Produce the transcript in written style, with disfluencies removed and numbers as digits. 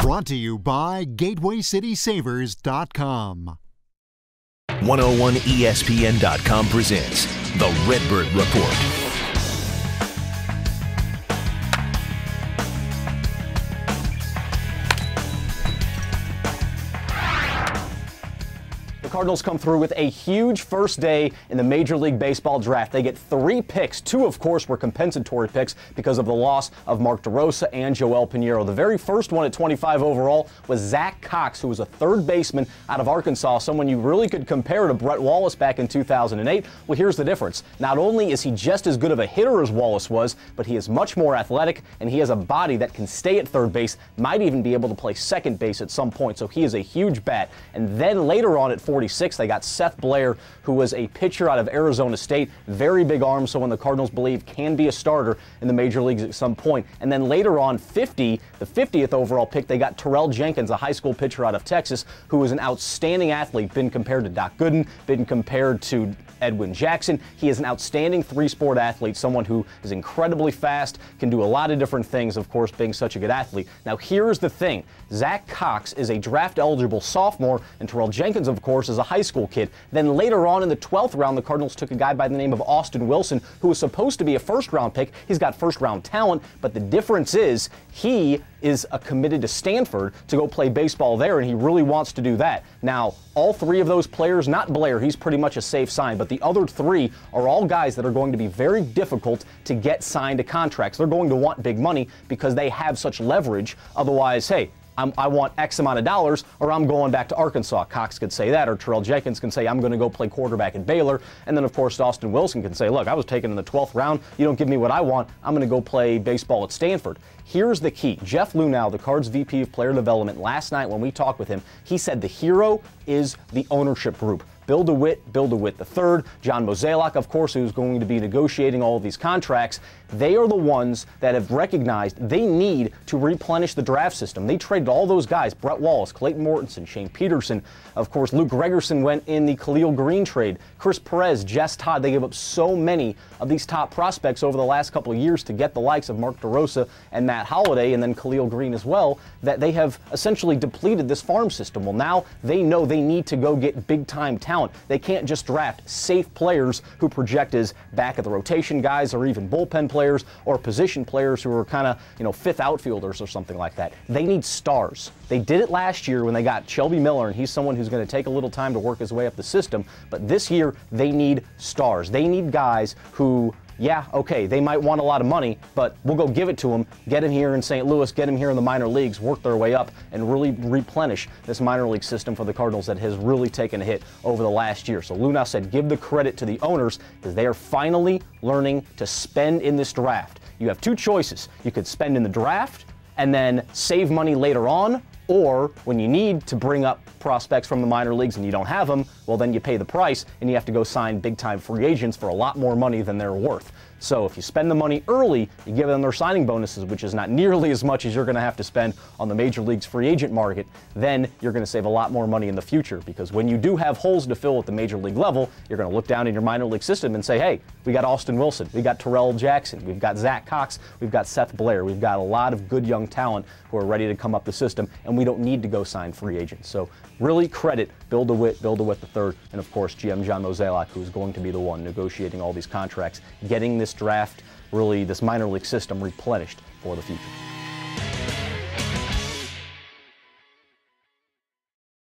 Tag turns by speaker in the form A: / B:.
A: Brought to you by GatewayCitySavers.com.
B: 101ESPN.com presents The Redbird Report.
C: The Cardinals come through with a huge first day in the Major League Baseball draft. They get 3 picks. 2, of course, were compensatory picks because of the loss of Mark DeRosa and Joel Pinheiro. The very first one at 25 overall was Zach Cox, who was a third baseman out of Arkansas, someone you really could compare to Brett Wallace back in 2008. Well, here's the difference. Not only is he just as good of a hitter as Wallace was, but he is much more athletic, and he has a body that can stay at third base, might even be able to play second base at some point, so he is a huge bat. And then later on at 46, they got Seth Blair, who was a pitcher out of Arizona State. Very big arm, someone the Cardinals believe can be a starter in the major leagues at some point. And then later on, the 50th overall pick, they got Terrell Jenkins, a high school pitcher out of Texas, who was an outstanding athlete, been compared to Doc Gooden, been compared to Edwin Jackson. He is an outstanding 3-sport athlete, someone who is incredibly fast, can do a lot of different things, of course, being such a good athlete. Now, here's the thing. Zach Cox is a draft-eligible sophomore, and Terrell Jenkins, of course, is a high school kid. Then later on in the 12th round, the Cardinals took a guy by the name of Austin Wilson, who was supposed to be a first-round pick. He's got first-round talent, but the difference is he is committed to Stanford to go play baseball there, and he really wants to do that. Now, all 3 of those players, not Blair, he's pretty much a safe sign, but the other 3 are all guys that are going to be very difficult to get signed to contracts. They're going to want big money because they have such leverage. Otherwise, hey, I want X amount of dollars, or I'm going back to Arkansas. Cox could say that, or Terrell Jenkins can say, I'm going to go play quarterback at Baylor. And then, of course, Austin Wilson can say, look, I was taken in the 12th round. You don't give me what I want. I'm going to go play baseball at Stanford. Here's the key. Jeff Luhnow, the Cards VP of Player Development, last night when we talked with him, he said the hero is the ownership group. Bill DeWitt III, John Mozeliak, of course, who's going to be negotiating all of these contracts. They are the ones that have recognized they need to replenish the draft system. They traded all those guys, Brett Wallace, Clayton Mortensen, Shane Peterson. Of course, Luke Gregerson went in the Khalil Green trade. Chris Perez, Jess Todd. They gave up so many of these top prospects over the last couple of years to get the likes of Mark DeRosa and Matt Holliday, and then Khalil Green as well, that they have essentially depleted this farm system. Well, now they know they need to go get big-time talent. They can't just draft safe players who project as back of the rotation guys, or even bullpen players, or position players who are kind of, fifth outfielders or something like that. They need stars. They did it last year when they got Shelby Miller, and he's someone who's going to take a little time to work his way up the system. But this year, they need stars. They need guys who, yeah, okay, they might want a lot of money, but we'll go give it to them, get him here in St. Louis, get him here in the minor leagues, work their way up, and really replenish this minor league system for the Cardinals that has really taken a hit over the last year. So Luhnow said give the credit to the owners because they are finally learning to spend in this draft. You have 2 choices. You could spend in the draft and then save money later on, or when you need to bring up prospects from the minor leagues and you don't have them, well, then you pay the price and you have to go sign big-time free agents for a lot more money than they're worth. So if you spend the money early, you give them their signing bonuses, which is not nearly as much as you're going to have to spend on the major league's free agent market, then you're going to save a lot more money in the future, because when you do have holes to fill at the major league level, you're going to look down in your minor league system and say, hey, we got Austin Wilson, we got Terrell Jackson, we've got Zach Cox, we've got Seth Blair, we've got a lot of good young talent who are ready to come up the system, and we don't need to go sign free agents. So really credit Bill DeWitt III, and of course GM John Mozeliak, who is going to be the one negotiating all these contracts, getting this draft, really this minor league system replenished for the future.